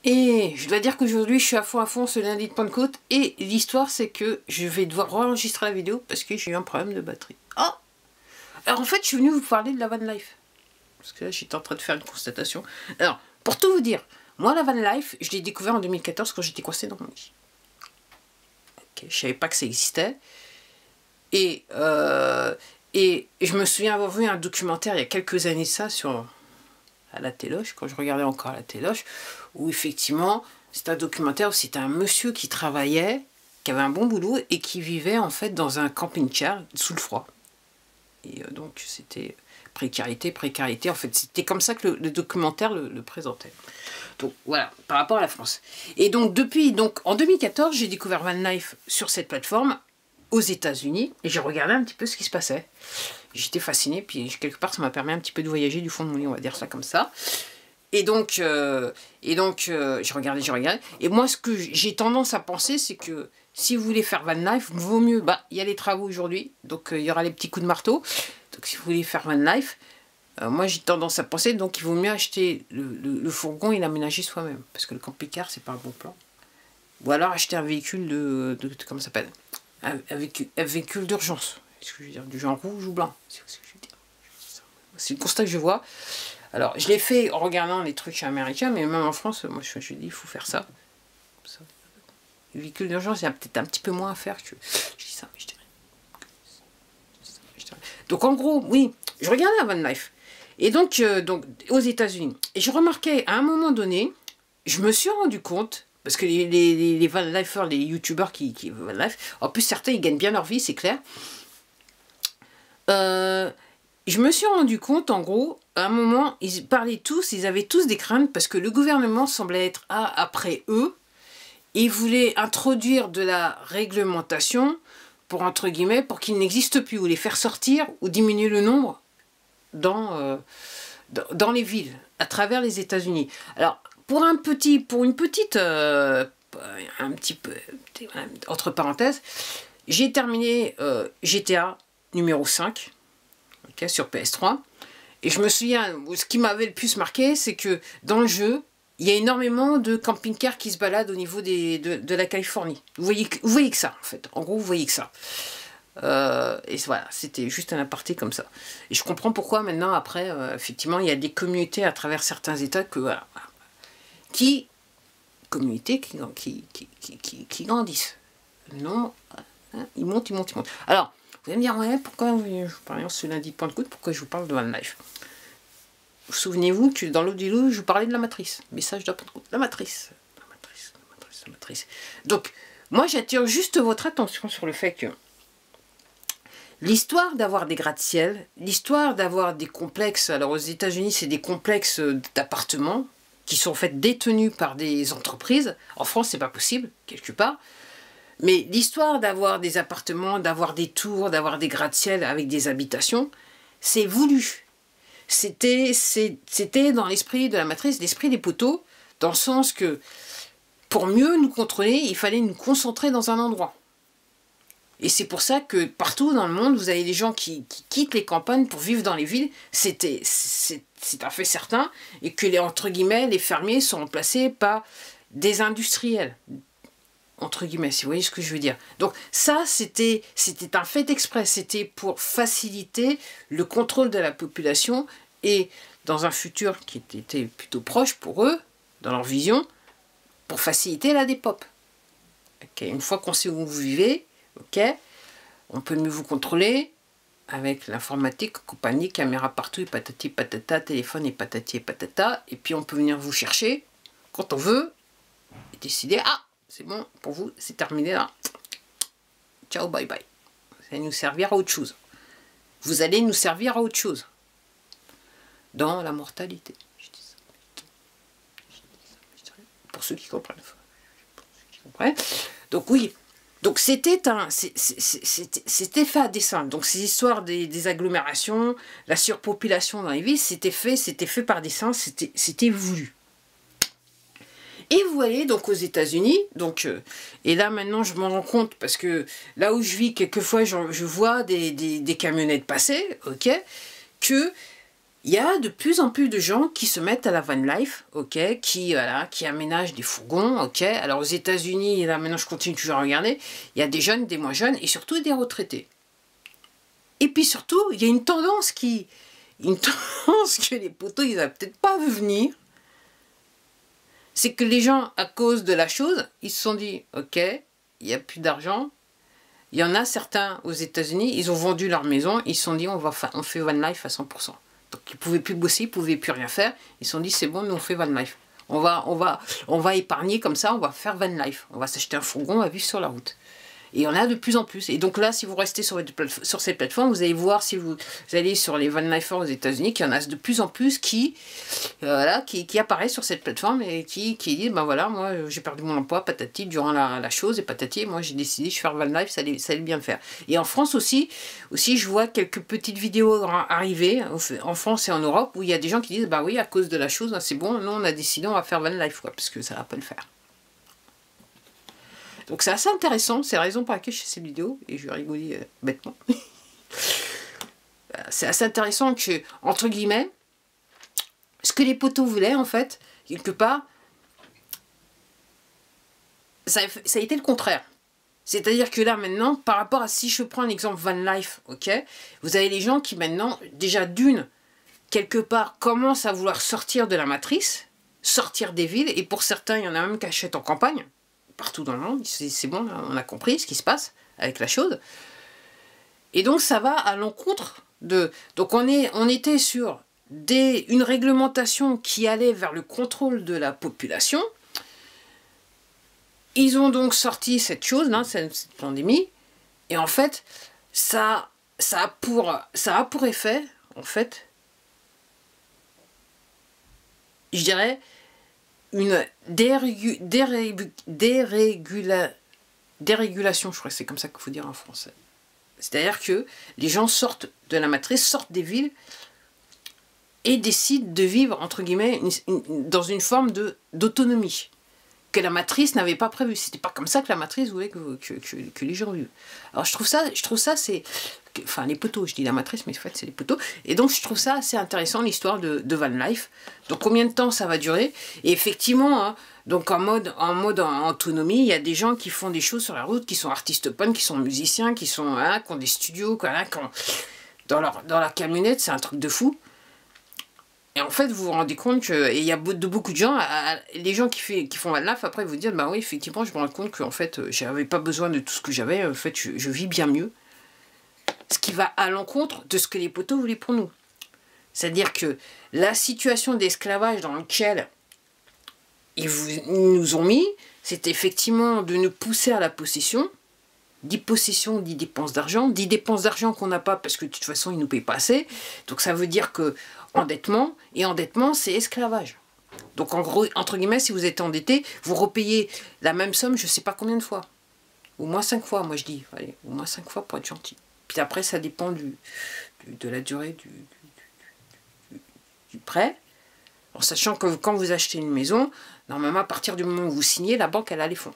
Et je dois dire qu'aujourd'hui, je suis à fond ce lundi de Pentecôte. Et l'histoire, c'est que je vais devoir enregistrer la vidéo parce que j'ai eu un problème de batterie. Ah! Alors en fait, je suis venue vous parler de la van life. Parce que là, j'étais en train de faire une constatation. Alors, pour tout vous dire, moi, la van life, je l'ai découvert en 2014 quand j'étais coincée dans mon lit. Okay, je savais pas que ça existait. Et je me souviens avoir vu un documentaire il y a quelques années de ça à la Téloche, quand je regardais encore la Téloche, où effectivement, c'est un documentaire où c'était un monsieur qui travaillait, qui avait un bon boulot et qui vivait en fait dans un camping-car sous le froid. Et donc c'était précarité, en fait c'était comme ça que le documentaire le présentait. Donc voilà, par rapport à la France. Et donc en 2014, j'ai découvert Van Life sur cette plateforme aux États-Unis et j'ai regardé un petit peu ce qui se passait. J'étais fascinée, puis quelque part ça m'a permis un petit peu de voyager du fond de mon lit, on va dire ça comme ça. Et donc je regardais. Et moi, ce que j'ai tendance à penser, c'est que si vous voulez faire Van Life, vaut mieux, il y a les travaux aujourd'hui, donc il y aura les petits coups de marteau. Donc si vous voulez faire Van Life, moi j'ai tendance à penser, donc il vaut mieux acheter le fourgon et l'aménager soi-même, parce que le camping-car, c'est pas un bon plan. Ou alors acheter un véhicule comment ça s'appelle, un véhicule d'urgence. Est-ce que je veux dire du genre rouge ou blanc? C'est ce que je veux dire. C'est le constat que je vois. Alors, je l'ai fait en regardant les trucs américains, mais même en France, moi je dis, il faut faire ça. Le véhicule d'urgence, il y a peut-être un petit peu moins à faire que... Je dis ça, mais je dirais. Donc en gros, oui, je regardais la van life. Et donc aux États-Unis. Et je remarquais, à un moment donné, je me suis rendu compte, parce que les van lifers, les youtubeurs qui van life, en plus certains, ils gagnent bien leur vie, c'est clair. Je me suis rendu compte, en gros, à un moment, ils parlaient tous, ils avaient tous des craintes parce que le gouvernement semblait être après eux. Ils voulaient introduire de la réglementation pour, entre guillemets, pour qu'ils n'existent plus, ou les faire sortir, ou diminuer le nombre dans les villes, à travers les États-Unis. Alors, un petit peu, entre parenthèses, j'ai terminé GTA numéro 5, okay, sur PS3, et je me souviens, ce qui m'avait le plus marqué, c'est que dans le jeu, il y a énormément de camping-cars qui se baladent au niveau de la Californie. Vous voyez que ça, en fait. En gros, vous voyez que ça. Et voilà, c'était juste un aparté comme ça. Et je comprends pourquoi maintenant, après, effectivement, il y a des communautés à travers certains États qui grandissent. Non, hein, ils montent. Alors, vous allez me dire, ouais, pourquoi, par exemple, ce lundi de Pentecôte, pourquoi je vous parle de Van Life? Souvenez-vous que dans l'audio, je vous parlais de la matrice. Message de Pentecôte. La matrice. Donc, moi, j'attire juste votre attention sur le fait que l'histoire d'avoir des gratte-ciel, l'histoire d'avoir des complexes, alors aux États-Unis, c'est des complexes d'appartements qui sont en fait détenus par des entreprises. En France, c'est pas possible, quelque part. Mais l'histoire d'avoir des appartements, d'avoir des tours, d'avoir des gratte-ciel avec des habitations, c'est voulu. C'était dans l'esprit de la matrice, l'esprit des poteaux, dans le sens que pour mieux nous contrôler, il fallait nous concentrer dans un endroit. Et c'est pour ça que partout dans le monde, vous avez des gens qui quittent les campagnes pour vivre dans les villes. C'est un fait certain. Et que, entre guillemets, les fermiers sont remplacés par des industriels. Entre guillemets, si vous voyez ce que je veux dire. Donc ça, c'était un fait exprès. C'était pour faciliter le contrôle de la population et dans un futur qui était plutôt proche pour eux, dans leur vision, pour faciliter la dépop. Okay. Une fois qu'on sait où vous vivez, ok, on peut mieux vous contrôler avec l'informatique, compagnie, caméra partout, et patati patata, téléphone et patati et patata, et puis on peut venir vous chercher quand on veut et décider, ah, c'est bon, pour vous, c'est terminé là. Ciao, bye bye. Vous allez nous servir à autre chose. Vous allez nous servir à autre chose. Dans la mortalité. Je dis ça. Pour ceux qui comprennent. Donc oui. Donc c'était fait à dessein. Donc ces histoires des agglomérations, la surpopulation dans les villes, c'était fait par dessein, c'était voulu. Et vous voyez, donc aux États-Unis, et là maintenant je m'en rends compte, parce que là où je vis, quelquefois je vois des camionnettes passer, ok, que il y a de plus en plus de gens qui se mettent à la van life, ok, qui aménagent des fourgons, ok. Alors aux États-Unis, là maintenant je continue toujours à regarder, il y a des jeunes, des moins jeunes et surtout des retraités. Et puis surtout, il y a une tendance que les poteaux ils n'avaient peut-être pas vu venir. C'est que les gens, à cause de la chose, ils se sont dit, ok, il n'y a plus d'argent. Il y en a certains aux États-Unis, ils ont vendu leur maison, ils se sont dit, on fait van life à 100%. Donc ils ne pouvaient plus bosser, ils ne pouvaient plus rien faire. Ils se sont dit, c'est bon, nous on fait van life. On va épargner comme ça, on va faire van life. On va s'acheter un fourgon, on va vivre sur la route. Et il y en a de plus en plus. Et donc là, si vous restez sur ces plateformes, vous allez voir, si vous allez sur les van lifers aux États-Unis, qu'il y en a de plus en plus qui apparaissent sur cette plateforme et qui disent, ben voilà, moi j'ai perdu mon emploi, patati, durant la chose, et patati, et moi j'ai décidé de faire van life, ça allait bien me faire. Et en France aussi, je vois quelques petites vidéos arriver, en France et en Europe, où il y a des gens qui disent, bah oui, à cause de la chose, c'est bon, nous on a décidé, on va faire van life, quoi, parce que ça va pas le faire. Donc c'est assez intéressant, c'est la raison pour laquelle je fais cette vidéo, et je vais rigoler bêtement. C'est assez intéressant que, entre guillemets, ce que les poteaux voulaient, en fait, quelque part, ça a été le contraire. C'est-à-dire que là, maintenant, par rapport à si je prends l'exemple van life, ok, vous avez les gens qui maintenant, déjà d'une, quelque part, commencent à vouloir sortir de la matrice, sortir des villes, et pour certains, il y en a même qui achètent en campagne, partout dans le monde, c'est bon, on a compris ce qui se passe avec la chose. Et donc ça va à l'encontre de... Donc on était sur une réglementation qui allait vers le contrôle de la population. Ils ont donc sorti cette chose, là, cette pandémie, et en fait, ça a pour effet, en fait, je dirais, une dérégulation, je crois que c'est comme ça qu'il faut dire en français. C'est-à-dire que les gens sortent de la matrice, sortent des villes et décident de vivre, entre guillemets, dans une forme d'autonomie que la matrice n'avait pas prévu. C'était pas comme ça que la matrice voulait que les gens vivent. Alors je trouve ça c'est... Enfin, les poteaux, je dis la matrice, mais en fait, c'est les poteaux. Et donc, je trouve ça assez intéressant, l'histoire de van life. Donc, combien de temps ça va durer? Et effectivement, hein, donc en mode autonomie, il y a des gens qui font des choses sur la route, qui sont artistes punk, qui sont musiciens, qui ont des studios, dans la camionnette, c'est un truc de fou. Et en fait, vous vous rendez compte qu'il y a beaucoup de gens, les gens qui font van life, après, vous dire, bah oui, effectivement, je me rends compte qu'en fait, j'avais pas besoin de tout ce que j'avais, en fait, je vis bien mieux. Ce qui va à l'encontre de ce que les poteaux voulaient pour nous. C'est-à-dire que la situation d'esclavage dans laquelle ils nous ont mis, c'est effectivement de nous pousser à la possession, dit possession, dit dépense d'argent qu'on n'a pas parce que de toute façon ils ne nous payent pas assez. Donc ça veut dire que endettement, et endettement c'est esclavage. Donc en gros, entre guillemets, si vous êtes endetté, vous repayez la même somme je ne sais pas combien de fois. Au moins 5 fois, moi je dis. Allez, au moins 5 fois pour être gentil. Puis après, ça dépend de la durée du prêt. En sachant que quand vous achetez une maison, normalement, à partir du moment où vous signez, la banque, elle a les fonds.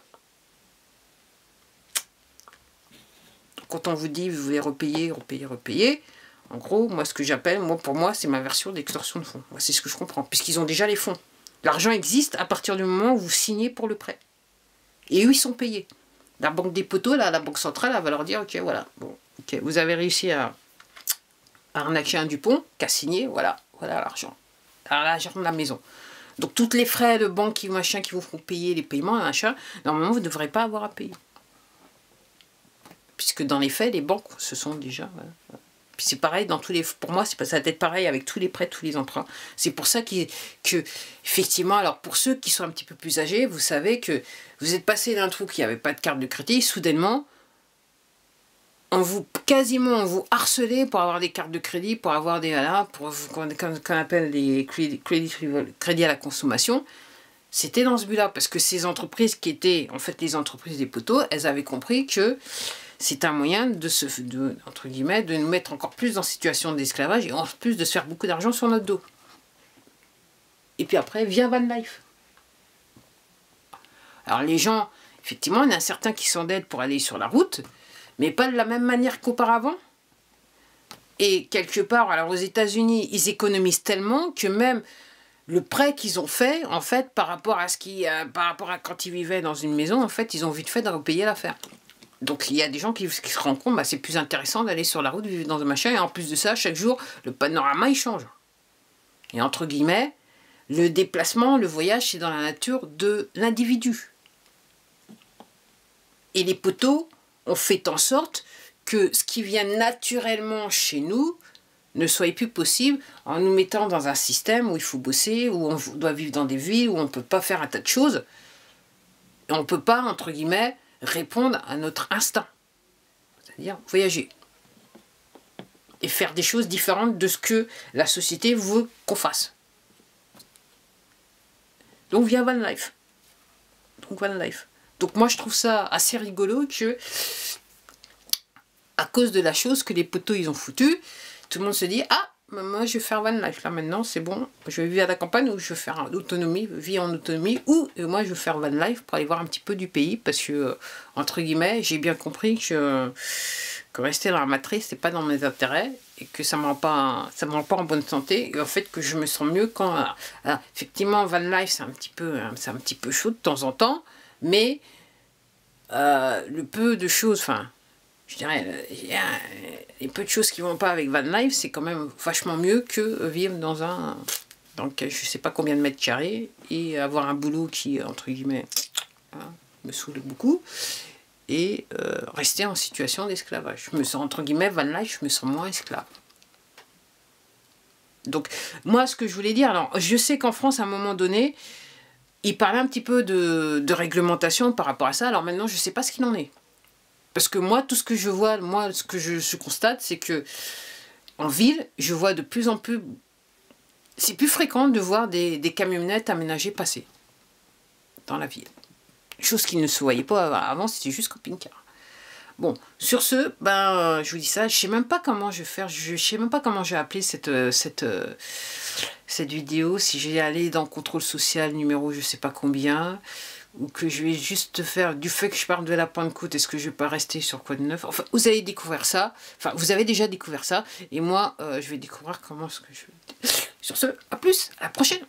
Quand on vous dit, vous voulez repayer, en gros, moi, ce que j'appelle, pour moi, c'est ma version d'extorsion de fonds. Moi, c'est ce que je comprends, puisqu'ils ont déjà les fonds. L'argent existe à partir du moment où vous signez pour le prêt. Et eux, ils sont payés. La banque des poteaux, là, la banque centrale, elle va leur dire, ok, voilà, bon. Okay, vous avez réussi à arnaquer un Dupont, qui a signé, voilà l'argent. L'argent de la maison. Donc, tous les frais de banque, machin, qui vous font payer les paiements, machin, normalement, vous ne devrez pas avoir à payer. Puisque dans les faits, les banques, ce sont déjà... Voilà. Puis c'est pareil, pour moi, ça va être pareil avec tous les prêts, tous les emprunts. C'est pour ça que, effectivement, alors pour ceux qui sont un petit peu plus âgés, vous savez que vous êtes passé d'un truc qui n'avait pas de carte de crédit, soudainement, on vous harcelait pour avoir des cartes de crédit, pour avoir des qu'on appelle des crédits à la consommation. C'était dans ce but-là, parce que ces entreprises qui étaient en fait les entreprises des poteaux, elles avaient compris que c'est un moyen entre guillemets, de nous mettre encore plus dans situation d'esclavage et en plus de se faire beaucoup d'argent sur notre dos. Et puis après vient van life. Alors les gens, effectivement, il y en a certains qui s'endettent pour aller sur la route, mais pas de la même manière qu'auparavant. Et quelque part, alors aux États-Unis, ils économisent tellement que même le prêt qu'ils ont fait, en fait, par rapport à quand ils vivaient dans une maison, en fait, ils ont vite fait de repayer l'affaire. Donc il y a des gens qui se rendent compte, bah, c'est plus intéressant d'aller sur la route, vivre dans un machin, et en plus de ça, chaque jour, le panorama, il change. Et entre guillemets, le déplacement, le voyage, c'est dans la nature de l'individu. Et les poteaux ont fait en sorte que ce qui vient naturellement chez nous ne soit plus possible en nous mettant dans un système où il faut bosser, où on doit vivre dans des villes, où on ne peut pas faire un tas de choses. Et on ne peut pas, entre guillemets, répondre à notre instinct. C'est-à-dire voyager. Et faire des choses différentes de ce que la société veut qu'on fasse. Donc via Van Life. Donc moi je trouve ça assez rigolo que, à cause de la chose que les poteaux ils ont foutu, tout le monde se dit, ah, moi je vais faire Van Life, là maintenant c'est bon, je vais vivre à la campagne ou je vais faire vie en autonomie, ou moi je vais faire Van Life pour aller voir un petit peu du pays, parce que, entre guillemets, j'ai bien compris que rester dans la matrice, c'est pas dans mes intérêts, et que ça me rend pas en bonne santé, et en fait que je me sens mieux quand... Alors, effectivement, Van Life c'est un petit peu chaud de temps en temps, mais le peu de choses, enfin, je dirais, les peu de choses qui vont pas avec Van Life, c'est quand même vachement mieux que vivre dans un... Donc je sais pas combien de mètres carrés, et avoir un boulot qui, entre guillemets, me saoule beaucoup, et rester en situation d'esclavage. Je me sens, entre guillemets, Van Life, je me sens moins esclave. Donc, moi, ce que je voulais dire, alors, je sais qu'en France, à un moment donné, il parlait un petit peu de réglementation par rapport à ça, alors maintenant, je sais pas ce qu'il en est. Parce que moi, tout ce que je vois, ce que je constate, c'est que en ville, je vois de plus en plus... C'est plus fréquent de voir des camionnettes aménagées passer dans la ville. Chose qui ne se voyait pas avant, c'était juste camping-car. Bon, sur ce, ben, je vous dis ça, je sais même pas comment je vais faire, je sais même pas comment je vais appeler cette vidéo, si j'ai allé dans contrôle social numéro je sais pas combien, ou que je vais juste faire du fait que je parle de la Pentecôte, est-ce que je vais pas rester sur quoi de neuf? Enfin, vous allez découvrir ça, enfin, vous avez déjà découvert ça, et moi, je vais découvrir comment est-ce que je... Sur ce, à plus, à la prochaine.